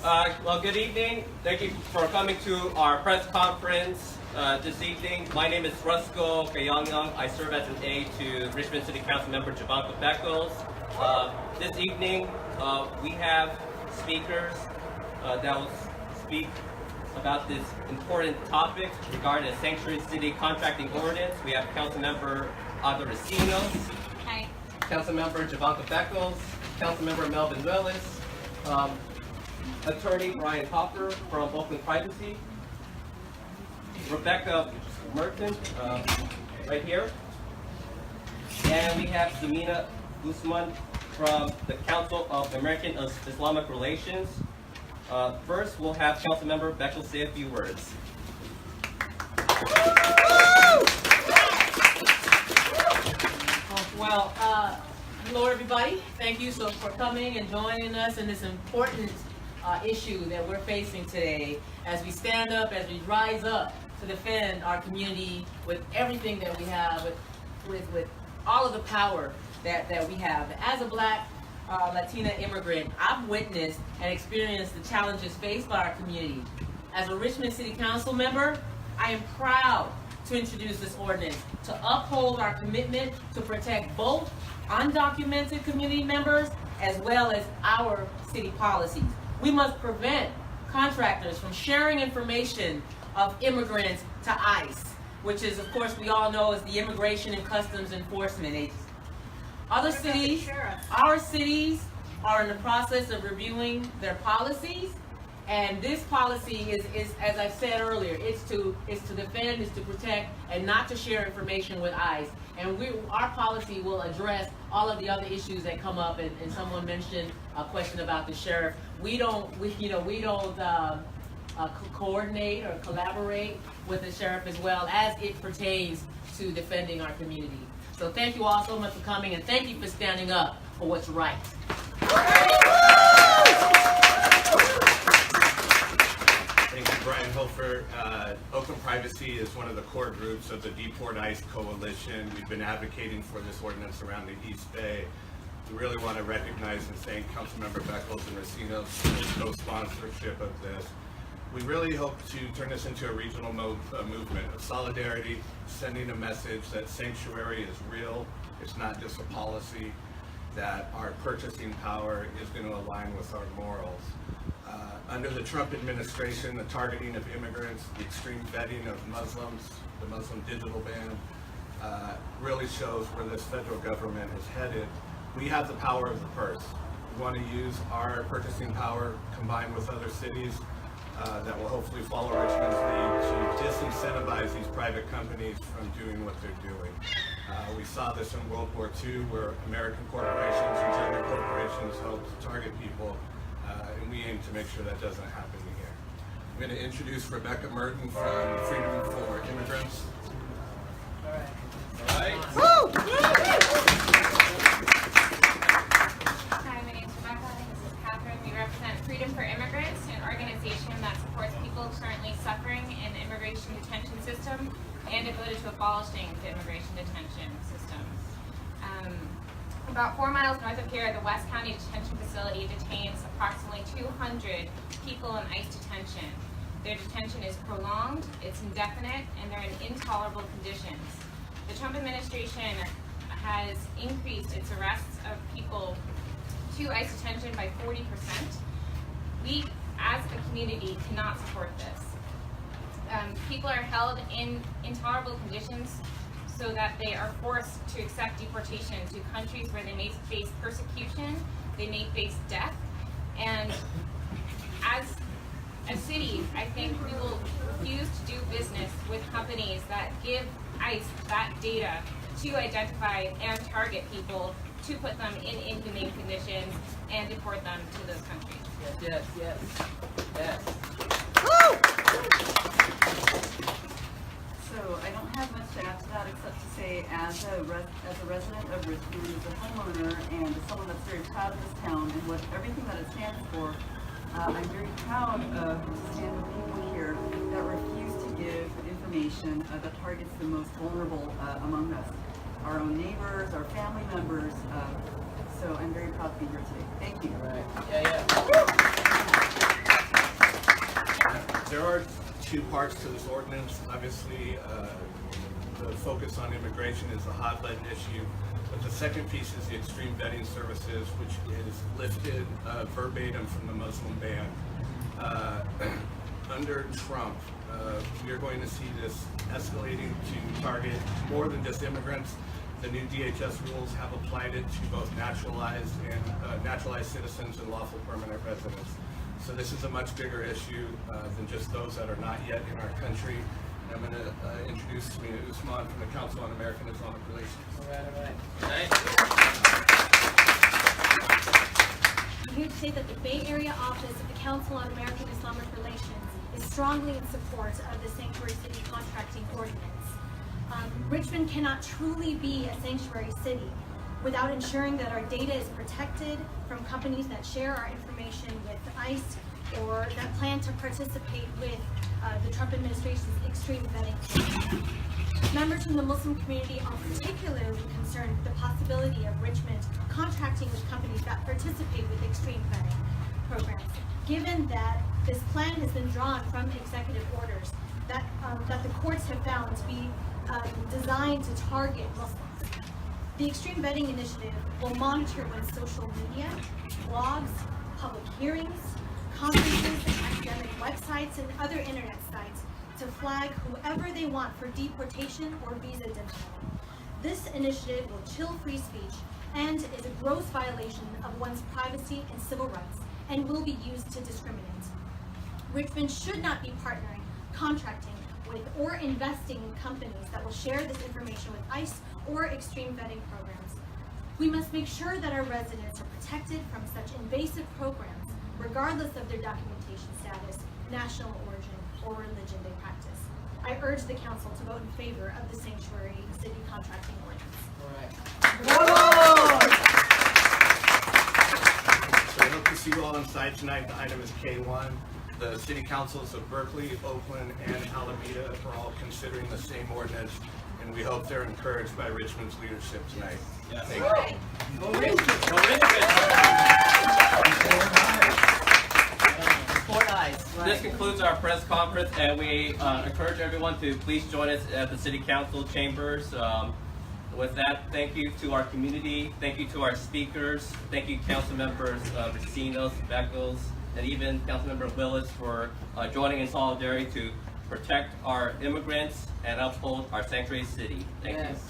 Well, good evening. Thank you for coming to our press conference this evening. My name is Rusko Kayongyang. I serve as an aide to Richmond City Councilmember Jovanka Beckles. This evening, we have speakers that will speak about this important topic regarding the Sanctuary City Contracting Ordinance. We have Councilmember Racino. Hi. Councilmember Jovanka Beckles, Councilmember Melvin Willis, Attorney Brian Hofer from Oakland Privacy, Rebecca Merton, right here, and we have Sameena Usman from the Council of American Islamic Relations. First, we'll have Councilmember Beckles say a few words. Well, hello everybody. Thank you for coming and joining us in this important issue that we're facing today as we stand up, as we rise up to defend our community with everything that we have, with all of the power that we have. As a Black Latina immigrant, I've witnessed and experienced the challenges faced by our community. As a Richmond City Council member, I am proud to introduce this ordinance to uphold our commitment to protect both undocumented community members as well as our city policies. We must prevent contractors from sharing information of immigrants to ICE, which is, of course, we all know is the Immigration and Customs Enforcement Agency. Our cities are in the process of reviewing their policies, and this policy is as I said earlier, it's to defend, it's to protect, and not to share information with ICE. And our policy will address all of the other issues that come up. And someone mentioned a question about the sheriff. We don't coordinate or collaborate with the sheriff as well as it pertains to defending our community. So thank you all so much for coming, and thank you for standing up for what's right. Thank you, Brian Hofer. Oakland Privacy is one of the core groups of the Deport ICE Coalition. We've been advocating for this ordinance around the East Bay. We really want to recognize and thank Councilmember Beckles and Racino for co-sponsorship of this. We really hope to turn this into a regional movement of solidarity, sending a message that sanctuary is real, it's not just a policy, that our purchasing power is going to align with our morals. Under the Trump administration, the targeting of immigrants, the extreme vetting of Muslims, the Muslim digital ban, really shows where this federal government is headed. We have the power of the purse. We want to use our purchasing power combined with other cities that will hopefully follow Richmond's lead to disincentivize these private companies from doing what they're doing. We saw this in World War II where American corporations and German corporations helped target people, and we aim to make sure that doesn't happen here. I'm going to introduce Rebecca Merton from Freedom for Immigrants. All right. Hi, my name is Rebecca. This is Catherine. We represent Freedom for Immigrants, an organization that supports people currently suffering in the immigration detention system and devoted to abolishing the immigration detention system. About 4 miles north of here, the West County Detention Facility detains approximately 200 people in ICE detention. Their detention is prolonged, it's indefinite, and they're in intolerable conditions. The Trump administration has increased its arrests of people to ICE detention by 40%. We, as a community, cannot support this. People are held in intolerable conditions so that they are forced to accept deportation to countries where they may face persecution, they may face death, and as a city, I think we will refuse to do business with companies that give ICE that data to identify and target people, to put them in inhumane conditions, and deport them to those countries. Yes. So I don't have much to add to that except to say, as a resident of Richmond, as a homeowner, and as someone that's very proud of this town and what everything that it stands for, I'm very proud to stand with people here that refuse to give information that targets the most vulnerable among us, our own neighbors, our family members. So I'm very proud to be here today. Thank you. Right. Yeah. are two parts to this ordinance. Obviously, the focus on immigration is the hot button issue, but the second piece is the extreme vetting services, which is lifted verbatim from the Muslim ban. Under Trump, we are going to see this escalating to target more than just immigrants. The new DHS rules have applied it to both naturalized and naturalized citizens and lawful permanent residents. So this is a much bigger issue than just those that are not yet in our country. And I'm going to introduce Sameena Usman from the Council on American Islamic Relations. All right. I'm here to say that the Bay Area office of the Council on American Islamic Relations is strongly in support of the Sanctuary City Contracting Ordinance. Richmond cannot truly be a sanctuary city without ensuring that our data is protected from companies that share our information with ICE or that plan to participate with the Trump administration's extreme vetting program. Members from the Muslim community are particularly concerned with the possibility of Richmond contracting with companies that participate with extreme vetting programs, given that this plan has been drawn from executive orders that the courts have found to be designed to target Muslims. The Extreme Vetting Initiative will monitor when social media, blogs, public hearings, conferences, academic websites, and other internet sites to flag whoever they want for deportation or visa denial. This initiative will chill free speech and is a gross violation of one's privacy and civil rights and will be used to discriminate. Richmond should not be partnering, contracting with, or investing in companies that will share this information with ICE or extreme vetting programs. We must make sure that our residents are protected from such invasive programs, regardless of their documentation status, national origin, or religion they practice. I urge the council to vote in favor of the Sanctuary City Contracting Ordinance. All right. So I hope to see you all inside tonight. The item is K1. The city councils of Berkeley, Oakland, and Alameda are all considering the same ordinance, and we hope they're encouraged by Richmond's leadership tonight. Yes. Thank you. Go Richmond. Four eyes. This concludes our press conference, and we encourage everyone to please join us at the City Council chambers. With that, thank you to our community, thank you to our speakers, thank you Council members Vecinos, Beckles, and even Councilmember Willis for joining in solidarity to protect our immigrants and uphold our sanctuary city. Thank you. Yes.